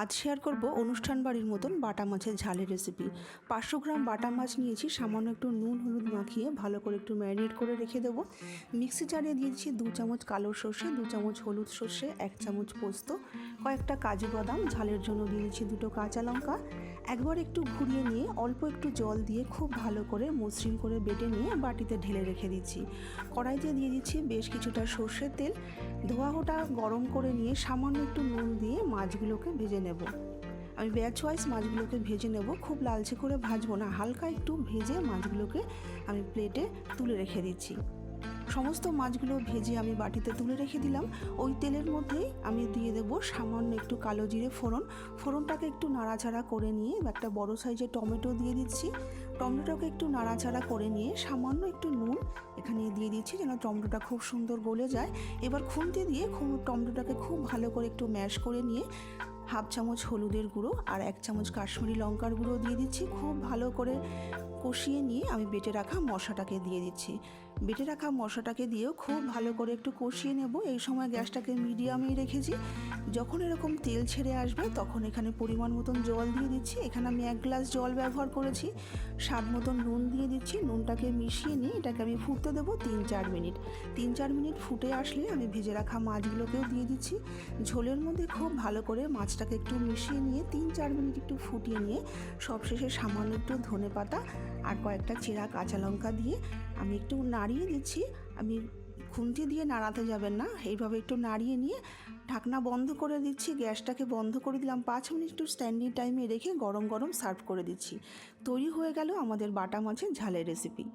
আজ শেয়ার করব অনুষ্ঠান বাড়ির মতন বাটা মাছের ঝালের রেসিপি। 500 গ্রাম বাটা মাছ নিয়েছি, সামান্য একটু নুন হলুদ মাখিয়ে ভালো করে একটু ম্যারিনেট করে রেখে দেবো। মিক্সি জারে দিয়েছি 2 চামচ কালো সর্ষে, 2 চামচ হলুদ সর্ষে, 1 চামচ পোস্ত, কয়েকটা কাজু বাদাম, ঝালের জন্য দিয়ে দিচ্ছি 2টো কাঁচা লঙ্কা। একবার একটু ঘুরিয়ে নিয়ে অল্প একটু জল দিয়ে খুব ভালো করে মসৃণ করে বেটে নিয়ে বাটিতে ঢেলে রেখে দিচ্ছি। কড়াইতে দিয়ে দিচ্ছি বেশ কিছুটা সর্ষের তেল। ধোয়া ওটা গরম করে নিয়ে সামান্য একটু নুন দিয়ে মাছগুলোকে ভেজে নেব। আমি ব্যাচ ওয়াইজ মাছগুলোকে ভেজে নেব, খুব লালচে করে ভাজবো না, হালকা একটু ভেজে মাছগুলোকে আমি প্লেটে তুলে রেখে দিচ্ছি। সমস্ত মাছগুলো ভেজে আমি বাটিতে তুলে রেখে দিলাম। ওই তেলের মধ্যেই আমি দিয়ে দেবো সামান্য একটু কালো জিরে ফোড়ন। ফোড়নটাকে একটু নাড়াচাড়া করে নিয়ে একটা বড় সাইজের টমেটো দিয়ে দিচ্ছি। টমেটোটাকে একটু নাড়াচাড়া করে নিয়ে সামান্য একটু নুন এখানে দিয়ে দিচ্ছি যেন টমেটোটা খুব সুন্দর গলে যায়। এবার খুন্তি দিয়ে টমেটোটাকে খুব ভালো করে একটু ম্যাশ করে নিয়ে হাফ চামচ হলুদের গুঁড়ো আর 1 চামচ কাশ্মীরি লঙ্কার গুঁড়ো দিয়ে দিচ্ছি। খুব ভালো করে কষিয়ে নিয়ে আমি বেটে রাখা মশলাটাকে দিয়ে দিচ্ছি। বেটে রাখা মশলাটাকে দিয়েও খুব ভালো করে একটু কষিয়ে নেব। এই সময় গ্যাসটাকে মিডিয়ামেই রেখেছি। যখন এরকম তেল ছেড়ে আসবে তখন এখানে পরিমাণ মতন জল দিয়ে দিচ্ছি। এখানে আমি 1 গ্লাস জল ব্যবহার করেছি। স্বাদ মতন নুন দিয়ে দিচ্ছি। নুনটাকে মিশিয়ে নিয়ে এটাকে আমি ফুটতে দেবো 3-4 মিনিট। 3-4 মিনিট ফুটে আসলে আমি ভেজে রাখা মাছগুলোকেও দিয়ে দিচ্ছি। ঝোলের মধ্যে খুব ভালো করে মাছটাকে একটু মিশিয়ে নিয়ে 3-4 মিনিট একটু ফুটিয়ে নিয়ে সবশেষে সামান্য একটু ধনেপাতা আর কয়েকটা চেরা কাঁচা লঙ্কা দিয়ে আমি একটু নাড়িয়ে দিচ্ছি। আমি খুন্তি দিয়ে নাড়াতে যাবেন না, এইভাবে একটু নাড়িয়ে নিয়ে ঢাকনা বন্ধ করে দিচ্ছি। গ্যাসটাকে বন্ধ করে দিলাম। 5 মিনিট একটু স্ট্যান্ডিং টাইমে রেখে গরম গরম সার্ভ করে দিচ্ছি। তৈরি হয়ে গেল আমাদের বাটা মাছের ঝালের রেসিপি।